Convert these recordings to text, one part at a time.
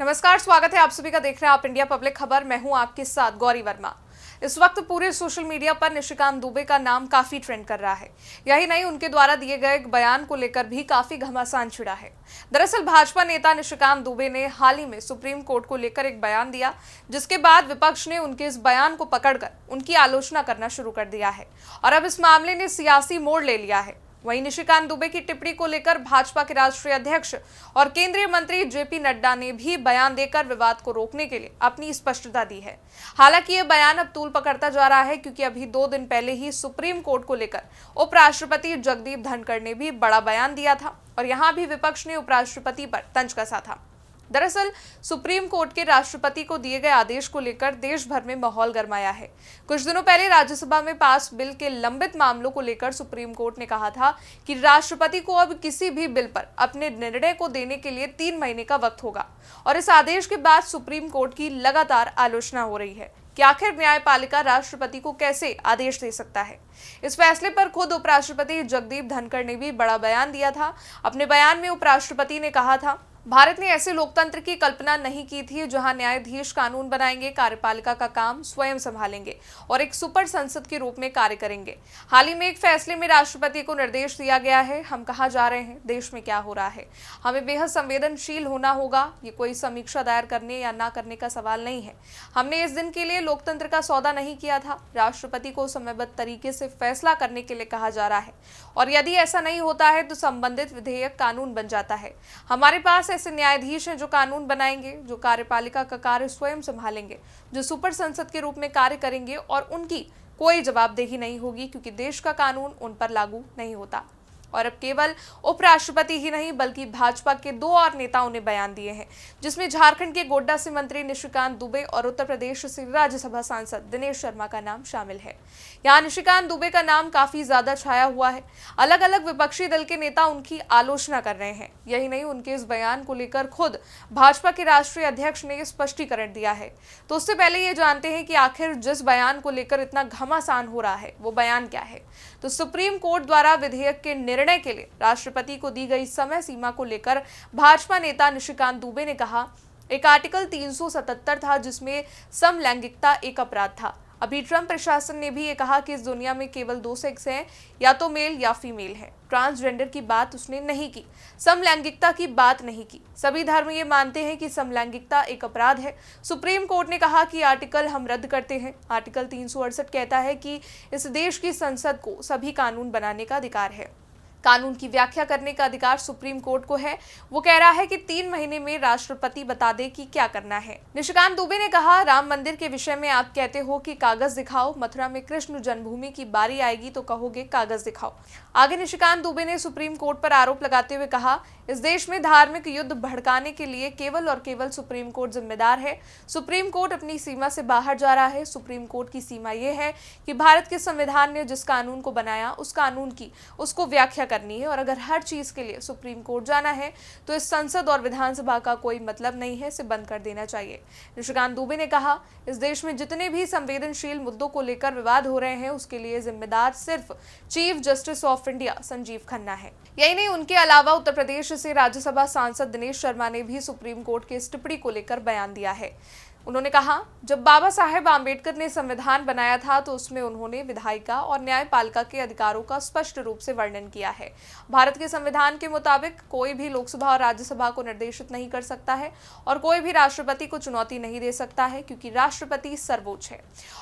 नमस्कार, स्वागत है आप सभी का। देख रहे हैं आप इंडिया पब्लिक खबर। मैं हूं आपके साथ गौरी वर्मा। इस वक्त पूरे सोशल मीडिया पर निशिकांत दुबे का नाम काफी ट्रेंड कर रहा है। यही नहीं, उनके द्वारा दिए गए एक बयान को लेकर भी काफी घमासान छिड़ा है। दरअसल भाजपा नेता निशिकांत दुबे ने हाल ही में सुप्रीम कोर्ट को लेकर एक बयान दिया, जिसके बाद विपक्ष ने उनके इस बयान को पकड़कर उनकी आलोचना करना शुरू कर दिया है और अब इस मामले ने सियासी मोड़ ले लिया है। वहीं निशिकांत दुबे की टिप्पणी को लेकर भाजपा के राष्ट्रीय अध्यक्ष और केंद्रीय मंत्री जेपी नड्डा ने भी बयान देकर विवाद को रोकने के लिए अपनी स्पष्टता दी है। हालांकि यह बयान अब तूल पकड़ता जा रहा है, क्योंकि अभी 2 दिन पहले ही सुप्रीम कोर्ट को लेकर उपराष्ट्रपति जगदीप धनखड़ ने भी बड़ा बयान दिया था और यहां भी विपक्ष ने उपराष्ट्रपति पर तंज कसा था। दरअसल सुप्रीम कोर्ट के राष्ट्रपति को दिए गए आदेश को लेकर देश भर में माहौल गरमाया है। कुछ दिनों पहले राज्यसभा में पास बिल के लंबित मामलों को लेकर सुप्रीम कोर्ट ने कहा था कि राष्ट्रपति को अब किसी भी बिल पर अपने निर्णय को देने के लिए 3 महीने का वक्त होगा और इस आदेश के बाद सुप्रीम कोर्ट की लगातार आलोचना हो रही है कि आखिर न्यायपालिका राष्ट्रपति को कैसे आदेश दे सकता है। इस फैसले पर खुद उपराष्ट्रपति जगदीप धनखड़ ने भी बड़ा बयान दिया था। अपने बयान में उपराष्ट्रपति ने कहा था, भारत ने ऐसे लोकतंत्र की कल्पना नहीं की थी जहां न्यायाधीश कानून बनाएंगे, कार्यपालिका का काम स्वयं संभालेंगे और एक सुपर संसद के रूप में कार्य करेंगे। हाल ही में एक फैसले में राष्ट्रपति को निर्देश दिया गया है, हम कहां जा रहे हैं, देश में क्या हो रहा है। हमें बेहद संवेदनशील होना होगा। ये कोई समीक्षा दायर करने या ना करने का सवाल नहीं है। हमने इस दिन के लिए लोकतंत्र का सौदा नहीं किया था। राष्ट्रपति को समयबद्ध तरीके से फैसला करने के लिए कहा जा रहा है और यदि ऐसा नहीं होता है तो संबंधित विधेयक कानून बन जाता है। हमारे पास ऐसे न्यायाधीश हैं जो कानून बनाएंगे, जो कार्यपालिका का कार्य स्वयं संभालेंगे, जो सुपर संसद के रूप में कार्य करेंगे और उनकी कोई जवाबदेही नहीं होगी, क्योंकि देश का कानून उन पर लागू नहीं होता। और अब केवल उपराष्ट्रपति ही नहीं बल्कि भाजपा के 2 और नेताओं ने बयान दिए हैं, जिसमें झारखंड के गोड्डा से मंत्री निशिकांत दुबे और उत्तर प्रदेश से राज्यसभा सांसद दिनेश शर्मा का नाम शामिल है। यहाँ निशिकांत दुबे का नाम काफी ज्यादा छाया हुआ है। अलग अलग विपक्षी दल के नेता उनकी आलोचना कर रहे हैं। यही नहीं, उनके इस बयान को लेकर खुद भाजपा के राष्ट्रीय अध्यक्ष ने स्पष्टीकरण दिया है। तो उससे पहले ये जानते हैं कि आखिर जिस बयान को लेकर इतना घमासान हो रहा है वो बयान क्या है। तो सुप्रीम कोर्ट द्वारा विधेयक के निर्णय के लिए राष्ट्रपति को दी गई समय सीमा को लेकर भाजपा नेता निशिकांत दुबे ने कहा, एक आर्टिकल 377 था जिसमें समलैंगिकता एक अपराध था। अभी ट्रंप प्रशासन ने भी ये कहा कि इस दुनिया में केवल 2 सेक्स हैं, या तो मेल या फीमेल है। ट्रांसजेंडर की बात उसने नहीं की, समलैंगिकता की बात नहीं की। सभी धर्म ये मानते हैं कि समलैंगिकता एक अपराध है। सुप्रीम कोर्ट ने कहा कि आर्टिकल हम रद्द करते हैं। आर्टिकल 368 कहता है कि इस देश की संसद को सभी कानून बनाने का अधिकार है। कानून की व्याख्या करने का अधिकार सुप्रीम कोर्ट को है। वो कह रहा है कि 3 महीने में राष्ट्रपति बता दे कि क्या करना है। निशिकांत दुबे ने कहा, राम मंदिर के विषय में आप कहते हो कि कागज दिखाओ, मथुरा में कृष्ण जन्मभूमि की बारी आएगी तो कहोगे कागज दिखाओ। आगे निशिकांत दुबे ने सुप्रीम कोर्ट पर आरोप लगाते हुए कहा, इस देश में धार्मिक युद्ध भड़काने के लिए केवल और केवल सुप्रीम कोर्ट जिम्मेदार है। सुप्रीम कोर्ट अपनी सीमा से बाहर जा रहा है। सुप्रीम कोर्ट की सीमा यह है कि भारत के संविधान ने जिस कानून को बनाया उस कानून की उसको व्याख्या करनी है और अगर हर चीज के लिए सुप्रीम कोर्ट जाना है तो इस संसद और विधानसभा का कोई मतलब नहीं है, इसे बंद कर देना चाहिए। निशिकांत दुबे ने कहा, इस देश में जितने भी संवेदनशील मुद्दों को लेकर विवाद हो रहे हैं उसके लिए जिम्मेदार सिर्फ chief justice of India Sanjeev Khanna है। यही नहीं, उनके अलावा उत्तर प्रदेश से राज्यसभा सांसद दिनेश शर्मा ने भी सुप्रीम कोर्ट की इस टिप्पणी को लेकर बयान दिया है। उन्होंने कहा, जब बाबा साहेब आम्बेडकर ने संविधान बनाया था तो उसमें उन्होंने विधायिका और न्यायपालिका के अधिकारों का स्पष्ट रूप से वर्णन किया है। भारत के संविधान के मुताबिक कोई भी लोकसभा और राज्यसभा को निर्देशित नहीं कर सकता है और कोई भी राष्ट्रपति को चुनौती नहीं दे सकता है, क्योंकि राष्ट्रपति सर्वोच्च है।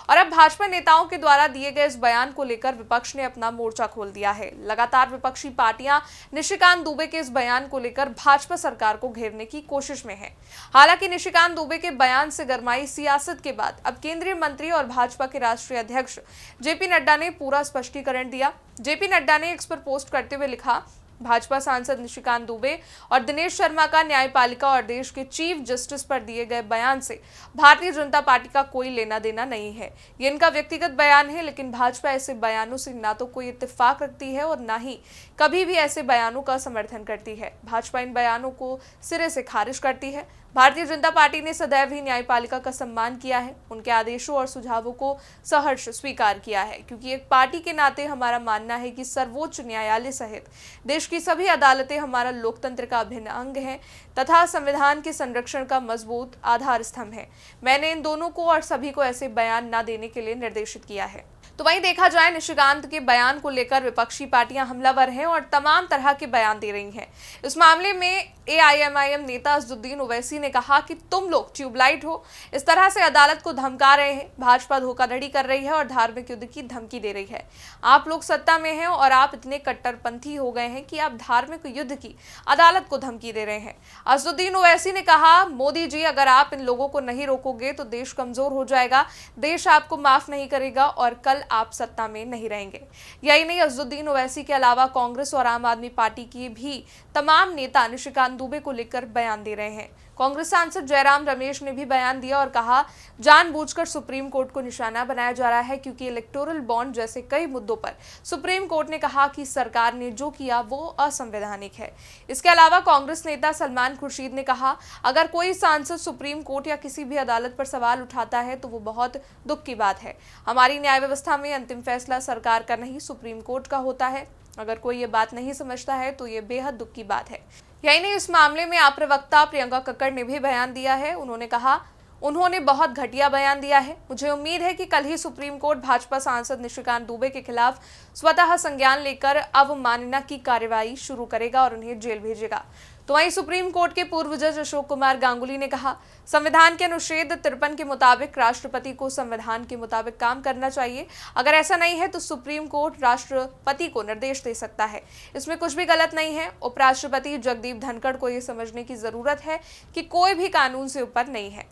और अब भाजपा नेताओं के द्वारा दिए गए इस बयान को लेकर विपक्ष ने अपना मोर्चा खोल दिया है। लगातार विपक्षी पार्टियां निशिकांत दुबे के इस बयान को लेकर भाजपा सरकार को घेरने की कोशिश में है। हालांकि निशिकांत दुबे के बयान से गरमाई सियासत के बाद अब केंद्रीय मंत्री और भाजपा के राष्ट्रीय अध्यक्ष जेपी नड्डा ने पूरा स्पष्टीकरण दिया। जेपी नड्डा ने एक्स पर पोस्ट करते हुए लिखा, भाजपा सांसद निशिकांत दुबे और दिनेश शर्मा का न्यायपालिका और देश के चीफ जस्टिस पर दिए गए बयान से भारतीय जनता पार्टी का कोई लेना देना नहीं है। ये इनका व्यक्तिगत बयान है, लेकिन भाजपा ऐसे बयानों से ना तो कोई इत्तेफाक रखती है और ना ही कभी भी ऐसे बयानों का समर्थन करती है। भाजपा इन बयानों को सिरे से खारिज करती है। भारतीय जनता पार्टी ने सदैव ही न्यायपालिका का सम्मान किया है, उनके आदेशों और सुझावों को सहर्ष स्वीकार किया है, क्योंकि एक पार्टी के नाते हमारा मानना है कि सर्वोच्च न्यायालय सहित देश की सभी अदालतें हमारा लोकतंत्र का अभिन्न अंग हैं तथा संविधान के संरक्षण का मजबूत आधार स्तंभ है। मैंने इन दोनों को और सभी को ऐसे बयान न देने के लिए निर्देशित किया है। तो वहीं देखा जाए, निशिकांत के बयान को लेकर विपक्षी पार्टियां हमलावर हैं और तमाम तरह के बयान दे रही हैं। इस मामले में एआईएमआईएम नेता असदुद्दीन ओवैसी ने कहा कि तुम लोग ट्यूबलाइट हो, इस तरह से अदालत को धमका रहे हैं। भाजपा धोखाधड़ी कर रही है और धार्मिक युद्ध की धमकी दे रही है। आप लोग सत्ता में हैं और आप इतने कट्टरपंथी हो गए हैं कि आप धार्मिक युद्ध की अदालत को धमकी दे रहे हैं। असदुद्दीन ओवैसी ने कहा, मोदी जी, अगर आप इन लोगों को नहीं रोकोगे तो देश कमजोर हो जाएगा, देश आपको माफ नहीं करेगा और कल आप सत्ता में नहीं रहेंगे। यही नहीं, असदुद्दीन ओवैसी के अलावा कांग्रेस और आम आदमी पार्टी के भी तमाम नेता निशिकांत दुबे को लेकर बयान दे रहे हैं। कांग्रेस सांसद जयराम रमेश ने भी बयान दिया और कहा, जानबूझकर सुप्रीम कोर्ट को निशाना बनाया जा रहा है क्योंकि इलेक्टोरल बॉन्ड जैसे कई मुद्दों पर सुप्रीम कोर्ट ने कहा कि सरकार ने जो किया वो असंवैधानिक है। इसके अलावा कांग्रेस नेता सलमान खुर्शीद ने कहा, अगर कोई सांसद सुप्रीम कोर्ट या किसी भी अदालत पर सवाल उठाता है तो वो बहुत दुख की बात है। हमारी न्याय व्यवस्था में अंतिम फैसला सरकार का नहीं, सुप्रीम कोर्ट का होता है। अगर कोई ये बात नहीं समझता है तो ये बेहद दुख की बात है। यही नहीं, इस मामले में आप प्रवक्ता प्रियंका कक्कड़ ने भी बयान दिया है। उन्होंने कहा, उन्होंने बहुत घटिया बयान दिया है। मुझे उम्मीद है कि कल ही सुप्रीम कोर्ट भाजपा सांसद निशिकांत दुबे के खिलाफ स्वतः संज्ञान लेकर अवमानना की कार्रवाई शुरू करेगा और उन्हें जेल भेजेगा। तो वहीं सुप्रीम कोर्ट के पूर्व जज अशोक कुमार गांगुली ने कहा, संविधान के अनुच्छेद 53 के मुताबिक राष्ट्रपति को संविधान के मुताबिक काम करना चाहिए। अगर ऐसा नहीं है तो सुप्रीम कोर्ट राष्ट्रपति को निर्देश दे सकता है, इसमें कुछ भी गलत नहीं है। उपराष्ट्रपति जगदीप धनखड़ को यह समझने की जरूरत है कि कोई भी कानून से ऊपर नहीं है।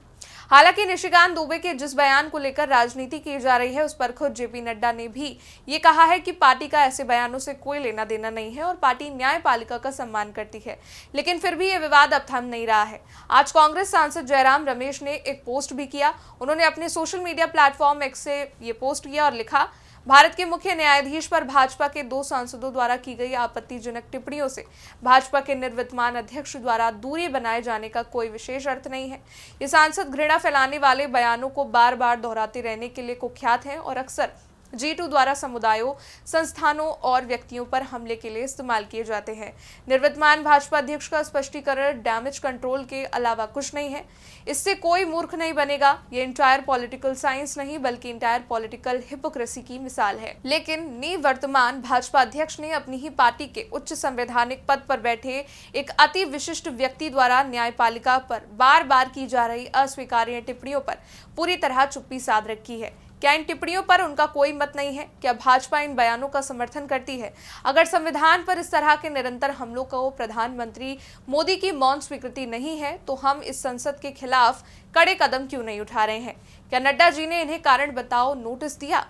हालांकि निशिकांत दुबे के जिस बयान को लेकर राजनीति की जा रही है उस पर खुद जेपी नड्डा ने भी ये कहा है कि पार्टी का ऐसे बयानों से कोई लेना देना नहीं है और पार्टी न्यायपालिका का सम्मान करती है। लेकिन फिर भी ये विवाद अब थम नहीं रहा है। आज कांग्रेस सांसद जयराम रमेश ने एक पोस्ट भी किया। उन्होंने अपने सोशल मीडिया प्लेटफॉर्म एक्स से ये पोस्ट किया और लिखा, भारत के मुख्य न्यायाधीश पर भाजपा के 2 सांसदों द्वारा की गई आपत्तिजनक टिप्पणियों से भाजपा के निवर्तमान अध्यक्ष द्वारा दूरी बनाए जाने का कोई विशेष अर्थ नहीं है। ये सांसद घृणा फैलाने वाले बयानों को बार बार दोहराते रहने के लिए कुख्यात हैं और अक्सर G2 द्वारा समुदायों, संस्थानों और व्यक्तियों पर हमले के लिए इस्तेमाल किए जाते हैं। निवर्तमान भाजपा अध्यक्ष का स्पष्टीकरण डैमेज कंट्रोल के अलावा कुछ नहीं है। इससे कोई मूर्ख नहीं बनेगा। ये इंटायर पॉलिटिकल साइंस नहीं बल्कि इंटायर पॉलिटिकल हिपोक्रेसी की मिसाल है। लेकिन निवर्तमान भाजपा अध्यक्ष ने अपनी ही पार्टी के उच्च संवैधानिक पद पर बैठे एक अति विशिष्ट व्यक्ति द्वारा न्यायपालिका पर बार बार की जा रही अस्वीकार्य टिप्पणियों पर पूरी तरह चुप्पी साध रखी है। क्या इन टिप्पणियों पर उनका कोई मत नहीं है? क्या भाजपा इन बयानों का समर्थन करती है? अगर संविधान पर इस तरह के निरंतर हमलों को प्रधानमंत्री मोदी की मौन स्वीकृति नहीं है तो हम इस संसद के खिलाफ कड़े कदम क्यों नहीं उठा रहे हैं? क्या नड्डा जी ने इन्हें कारण बताओ नोटिस दिया?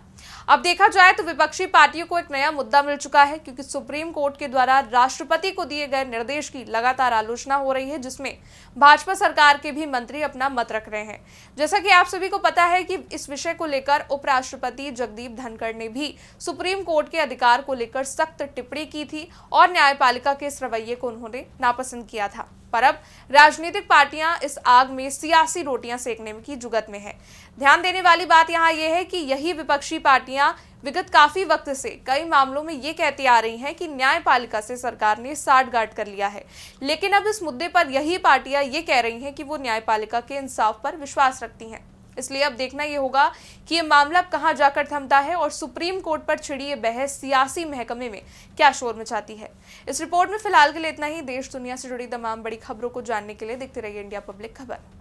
अब देखा जाए तो विपक्षी पार्टियों को एक नया मुद्दा मिल चुका है क्योंकि सुप्रीम कोर्ट के द्वारा राष्ट्रपति को दिए गए निर्देश की लगातार आलोचना हो रही है, जिसमें भाजपा सरकार के भी मंत्री अपना मत रख रहे हैं। जैसा कि आप सभी को पता है कि इस विषय को लेकर उपराष्ट्रपति जगदीप धनखड़ ने भी सुप्रीम कोर्ट के अधिकार को लेकर सख्त टिप्पणी की थी और न्यायपालिका के इस रवैये को उन्होंने नापसंद किया था। पर अब राजनीतिक पार्टियां इस आग में सियासी रोटियां सेकने की जुगत में है। ध्यान देने वाली बात यहां यह है कि यही विपक्षी पार्टियां विगत काफी वक्त से कई मामलों में ये कहती आ रही हैं कि न्यायपालिका से सरकार ने साठगांठ कर लिया है, लेकिन अब इस मुद्दे पर यही पार्टियां ये कह रही हैं कि वो न्यायपालिका के इंसाफ पर विश्वास रखती हैं। इसलिए अब देखना ये होगा कि ये मामला कहां जाकर थमता है और सुप्रीम कोर्ट पर छिड़ी ये बहस सियासी महकमे में क्या शोर मचाती है। इस रिपोर्ट में फिलहाल के लिए इतना ही। देश दुनिया से जुड़ी तमाम बड़ी खबरों को जानने के लिए देखते रहिए इंडिया पब्लिक खबर।